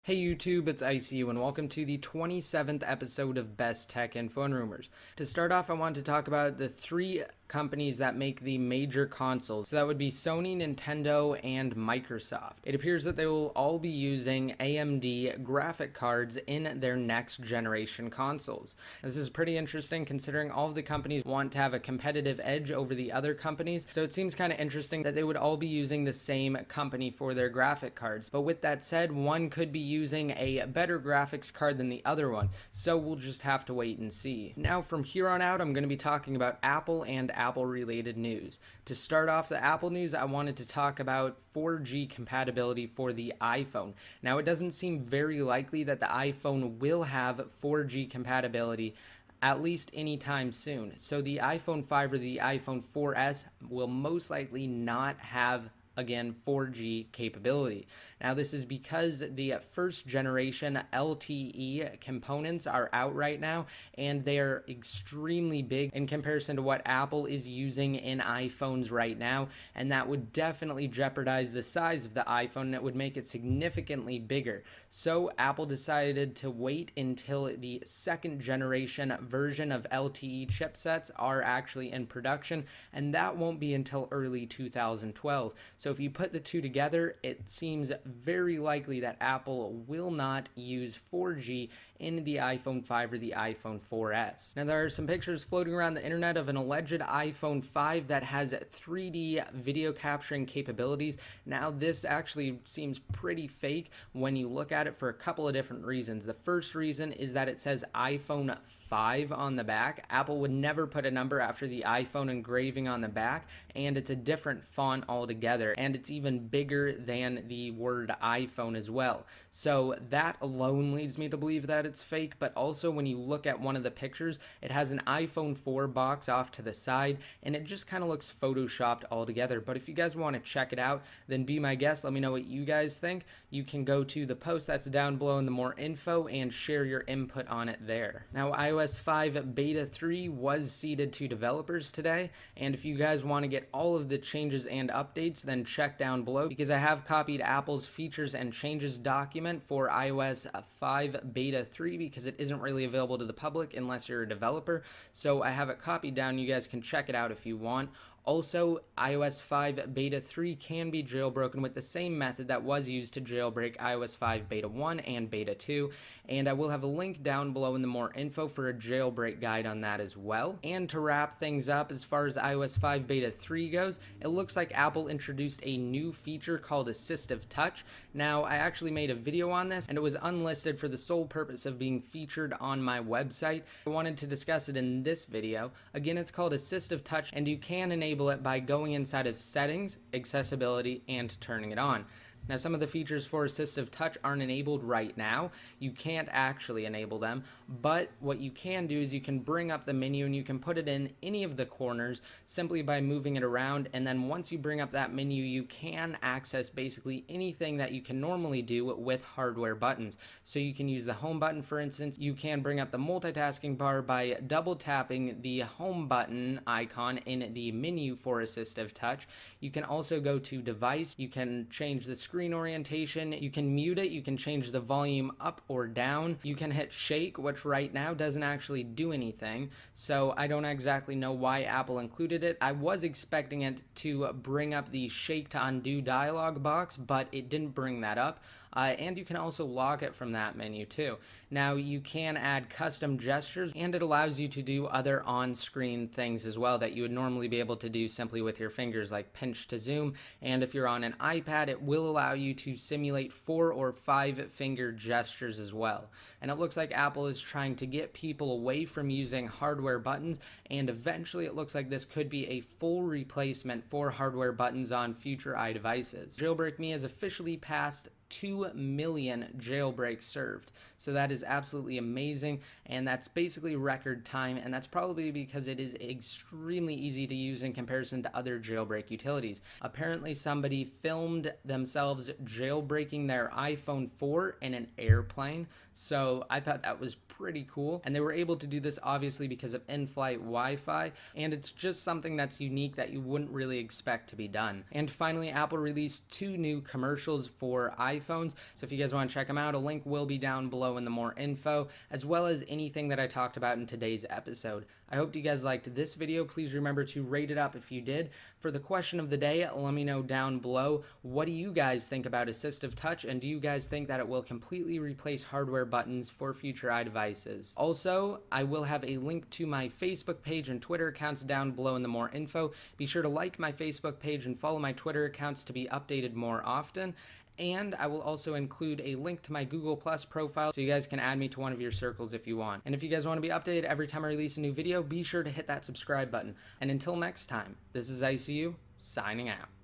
Hey YouTube, it's ICU and welcome to the 27th episode of Best Tech Info and Rumors. To start off, I want to talk about the three companies that make the major consoles. So that would be Sony, Nintendo, and Microsoft. It appears that they will all be using AMD graphic cards in their next generation consoles. This is pretty interesting considering all of the companies want to have a competitive edge over the other companies. So it seems kind of interesting that they would all be using the same company for their graphic cards. But with that said, one could be using a better graphics card than the other one, so we'll just have to wait and see. Now from here on out, I'm going to be talking about Apple and Apple related news. To start off the Apple news, I wanted to talk about 4G compatibility for the iPhone. Now it doesn't seem very likely that the iPhone will have 4G compatibility at least anytime soon. So the iPhone 5 or the iPhone 4S will most likely not have again 4G capability. Now this is because the first generation LTE components are out right now and they are extremely big in comparison to what Apple is using in iPhones right now, and that would definitely jeopardize the size of the iPhone and it would make it significantly bigger. So Apple decided to wait until the second generation version of LTE chipsets are actually in production, and that won't be until early 2012. So if you put the two together, it seems very likely that Apple will not use 4G in the iPhone 5 or the iPhone 4S. Now there are some pictures floating around the internet of an alleged iPhone 5 that has 3D video capturing capabilities. Now this actually seems pretty fake when you look at it for a couple of different reasons. The first reason is that it says iPhone 5 on the back. Apple would never put a number after the iPhone engraving on the back, and it's a different font altogether, and it's even bigger than the word iPhone as well. So that alone leads me to believe that it's fake, but also when you look at one of the pictures, it has an iPhone 4 box off to the side, and it just kind of looks photoshopped altogether. But if you guys want to check it out, then be my guest. Let me know what you guys think. You can go to the post that's down below in the more info and share your input on it there. Now iOS 5 Beta 3 was seeded to developers today, and if you guys want to get all of the changes and updates, then check down below because I have copied Apple's features and changes document for iOS 5 Beta 3 because it isn't really available to the public unless you're a developer. So I have it copied down. You guys can check it out if you want. Also, iOS 5 Beta 3 can be jailbroken with the same method that was used to jailbreak iOS 5 Beta 1 and Beta 2, and I will have a link down below in the more info for a jailbreak guide on that as well. And to wrap things up, as far as iOS 5 Beta 3 goes, it looks like Apple introduced a new feature called Assistive Touch. Now, I actually made a video on this, and it was unlisted for the sole purpose of being featured on my website. I wanted to discuss it in this video. Again, it's called Assistive Touch, and you can enable it by going inside of Settings, Accessibility, and turning it on. Now some of the features for Assistive Touch aren't enabled right now. You can't actually enable them, but what you can do is you can bring up the menu and you can put it in any of the corners simply by moving it around, and then once you bring up that menu you can access basically anything that you can normally do with hardware buttons. So you can use the home button, for instance. You can bring up the multitasking bar by double tapping the home button icon in the menu for Assistive Touch. You can also go to device, you can change the screen orientation, you can mute it, you can change the volume up or down, you can hit shake, which right now doesn't actually do anything, so I don't exactly know why Apple included it. I was expecting it to bring up the shake to undo dialog box, but it didn't bring that up. And you can also lock it from that menu too. Now you can add custom gestures, and it allows you to do other on-screen things as well that you would normally be able to do simply with your fingers, like pinch to zoom. And if you're on an iPad, it will allow you to simulate 4 or 5 finger gestures as well. And it looks like Apple is trying to get people away from using hardware buttons, and eventually it looks like this could be a full replacement for hardware buttons on future iDevices. Jailbreak Me has officially passed 2 million jailbreaks served. So that is absolutely amazing, and that's basically record time, and that's probably because it is extremely easy to use in comparison to other jailbreak utilities. Apparently somebody filmed themselves jailbreaking their iPhone 4 in an airplane, so I thought that was pretty cool, and they were able to do this obviously because of in-flight Wi-Fi, and it's just something that's unique that you wouldn't really expect to be done. And finally, Apple released 2 new commercials for iPhone iPhones. So if you guys want to check them out, a link will be down below in the more info, as well as anything that I talked about in today's episode. I hope you guys liked this video. Please remember to rate it up if you did. For the question of the day, let me know down below, what do you guys think about Assistive Touch, and do you guys think that it will completely replace hardware buttons for future iDevices? Also, I will have a link to my Facebook page and Twitter accounts down below in the more info. Be sure to like my Facebook page and follow my Twitter accounts to be updated more often. And I will also include a link to my Google Plus profile so you guys can add me to one of your circles if you want. And if you guys want to be updated every time I release a new video, be sure to hit that subscribe button. And until next time, this is ICU, signing out.